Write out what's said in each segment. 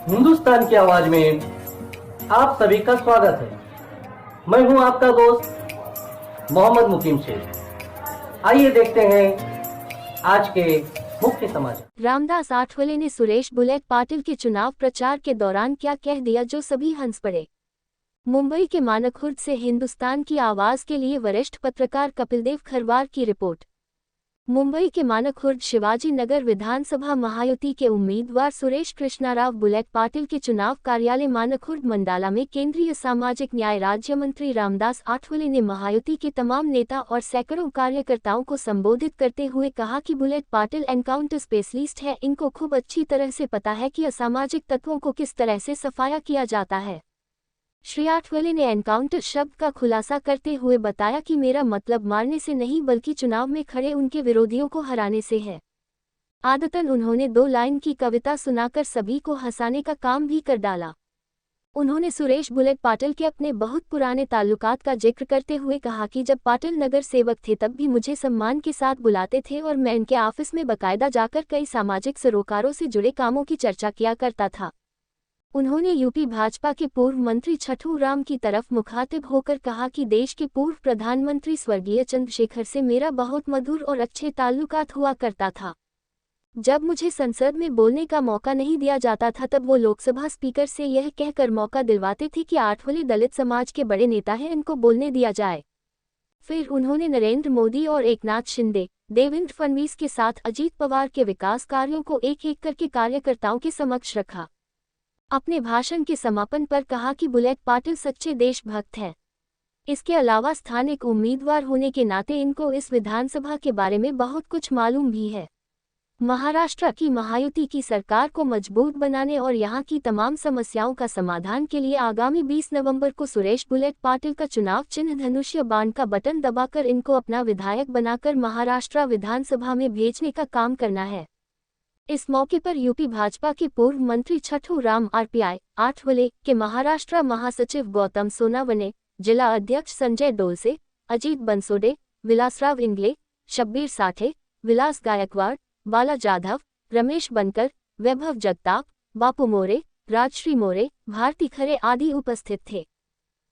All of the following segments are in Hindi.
हिंदुस्तान की आवाज में आप सभी का स्वागत है। मैं हूं आपका दोस्त मोहम्मद मुकीम शेख। आइए देखते हैं आज के मुख्य समाचार। रामदास आठवले ने सुरेश बुलेट पाटिल के चुनाव प्रचार के दौरान क्या कह दिया जो सभी हंस पड़े। मुंबई के मानकखुर्द से हिंदुस्तान की आवाज के लिए वरिष्ठ पत्रकार कपिलदेव खरवार की रिपोर्ट। मुंबई के मानकखुर्द शिवाजी नगर विधानसभा महायुति के उम्मीदवार सुरेश कृष्णाराव बुलेट पाटिल के चुनाव कार्यालय मानकखुर्द मंडाला में केंद्रीय सामाजिक न्याय राज्य मंत्री रामदास आठवले ने महायुति के तमाम नेता और सैकड़ों कार्यकर्ताओं को संबोधित करते हुए कहा कि बुलेट पाटिल एनकाउंटर स्पेशलिस्ट है। इनको खूब अच्छी तरह से पता है कि असामाजिक तत्वों को किस तरह से सफाया किया जाता है। श्री आठवले ने एनकाउंटर शब्द का खुलासा करते हुए बताया कि मेरा मतलब मारने से नहीं बल्कि चुनाव में खड़े उनके विरोधियों को हराने से है। आदतन उन्होंने 2 लाइन की कविता सुनाकर सभी को हंसाने का काम भी कर डाला। उन्होंने सुरेश बुलेट पाटिल के अपने बहुत पुराने ताल्लुकात का जिक्र करते हुए कहा कि जब पाटिल नगर सेवक थे तब भी मुझे सम्मान के साथ बुलाते थे और मैं इनके ऑफिस में बाकायदा जाकर कई सामाजिक सरोकारों से जुड़े कामों की चर्चा किया करता था। उन्होंने यूपी भाजपा के पूर्व मंत्री छठू राम की तरफ मुखातिब होकर कहा कि देश के पूर्व प्रधानमंत्री स्वर्गीय चंद्रशेखर से मेरा बहुत मधुर और अच्छे ताल्लुकात हुआ करता था। जब मुझे संसद में बोलने का मौका नहीं दिया जाता था तब वो लोकसभा स्पीकर से यह कहकर मौका दिलवाते थे कि आठवले दलित समाज के बड़े नेता हैं, इनको बोलने दिया जाए। फिर उन्होंने नरेंद्र मोदी और एकनाथ शिंदे, देवेंद्र फडणवीस के साथ अजीत पवार के विकास कार्यों को एक एक करके कार्यकर्ताओं के समक्ष रखा। अपने भाषण के समापन पर कहा कि बुलेट पाटिल सच्चे देशभक्त हैं। इसके अलावा स्थानिक उम्मीदवार होने के नाते इनको इस विधानसभा के बारे में बहुत कुछ मालूम भी है। महाराष्ट्र की महायुति की सरकार को मजबूत बनाने और यहां की तमाम समस्याओं का समाधान के लिए आगामी 20 नवंबर को सुरेश बुलेट पाटिल का चुनाव चिन्ह धनुष्य बाण का बटन दबाकर इनको अपना विधायक बनाकर महाराष्ट्र विधानसभा में भेजने का काम करना है। इस मौके पर यूपी भाजपा के पूर्व मंत्री छठू राम आरपीआई आठवले के महाराष्ट्र महासचिव गौतम सोनावने, जिला अध्यक्ष संजय डोलसे, अजीत बंसोडे, विलासराव इंगले, शब्बीर साठे, विलास गायकवाड़, बाला जाधव, रमेश बनकर, वैभव जगताप, बापू मोरे, राजश्री मोरे, भारती खरे आदि उपस्थित थे।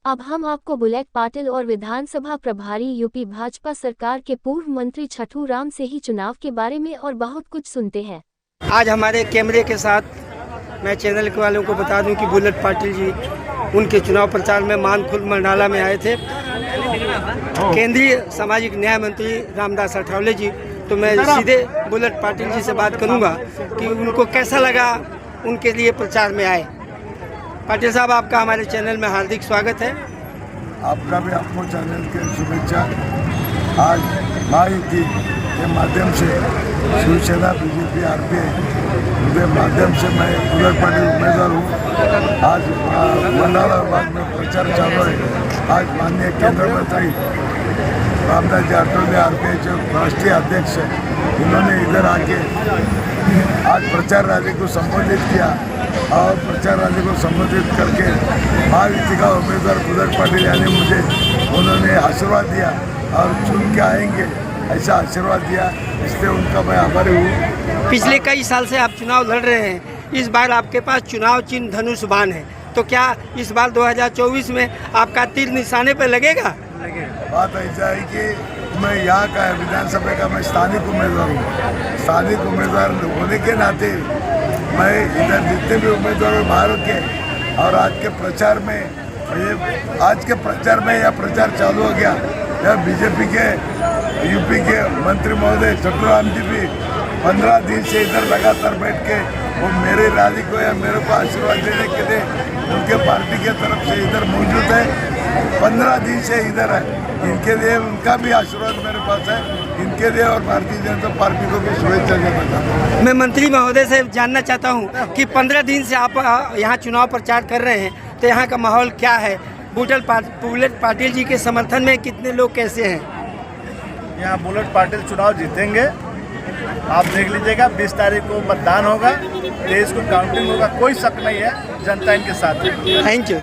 अब हम आपको बुलेट पाटिल और विधानसभा प्रभारी यूपी भाजपा सरकार के पूर्व मंत्री छठू राम से ही चुनाव के बारे में और बहुत कुछ सुनते हैं। आज हमारे कैमरे के साथ मैं चैनल के वालों को बता दूं कि बुलेट पाटिल जी उनके चुनाव प्रचार में मानखुर्द मंडाला में आए थे। केंद्रीय सामाजिक न्याय मंत्री रामदास आठवले जी, तो मैं सीधे बुलेट पाटिल जी से बात करूंगा कि उनको कैसा लगा उनके लिए प्रचार में आए। पाटिल साहब, आपका हमारे चैनल में हार्दिक स्वागत है। आपका भी आपको चैनल के शुभेच्छा। आज महायुति के माध्यम से शिवसेना, बीजेपी, आरपीआई के माध्यम से मैं बुलेट पाटिल उम्मीदवार हूँ। आज मंडाला बाग में प्रचार चालू है। आज माननीय केंद्र मंत्री रामदास जी आठवले आरपीआई के राष्ट्रीय अध्यक्ष हैं, इन्होंने इधर आके आज प्रचार रैली को संबोधित किया और प्रचार रैली को संबोधित करके महायुति का उम्मीदवार बुलेट पाटिल यानी मुझे उन्होंने आशीर्वाद दिया और चुन के आएंगे ऐसा आशीर्वाद दिया, इसलिए उनका मैं आभारी हूँ। पिछले कई साल से आप चुनाव लड़ रहे हैं, इस बार आपके पास चुनाव चिन्ह धनुष बाण है, तो क्या इस बार 2024 में आपका तीर निशाने पर लगेगा? बात ऐसा है कि मैं यहाँ का विधानसभा का मैं स्थानिक उम्मीदवार हूँ। स्थानिक उम्मीदवार होने के नाते मैं इधर जितने भी उम्मीदवार बाहर के और आज के प्रचार में यह प्रचार चालू हो गया। यह बीजेपी के यूपी के मंत्री महोदय छठू राम जी भी 15 दिन से इधर लगातार बैठ के वो मेरे रैली को या मेरे को आशीर्वाद देने के लिए उनके पार्टी के तरफ से इधर मौजूद है। 15 दिन से इधर है, इनके लिए उनका भी आशीर्वाद मेरे पास है। इनके लिए और भारतीय जनता पार्टी को भी शुभेच्छा देना चाहता हूँ। मैं मंत्री महोदय से जानना चाहता हूँ कि 15 दिन से आप यहाँ चुनाव प्रचार कर रहे हैं, तो यहाँ का माहौल क्या है? बुलेट पाटिल जी के समर्थन में कितने लोग कैसे हैं? यहाँ बुलेट पाटिल चुनाव जीतेंगे। आप देख लीजिएगा, 20 तारीख को मतदान होगा, 23 को काउंटिंग होगा, कोई शक नहीं है, जनता इनके साथ है। Thank you.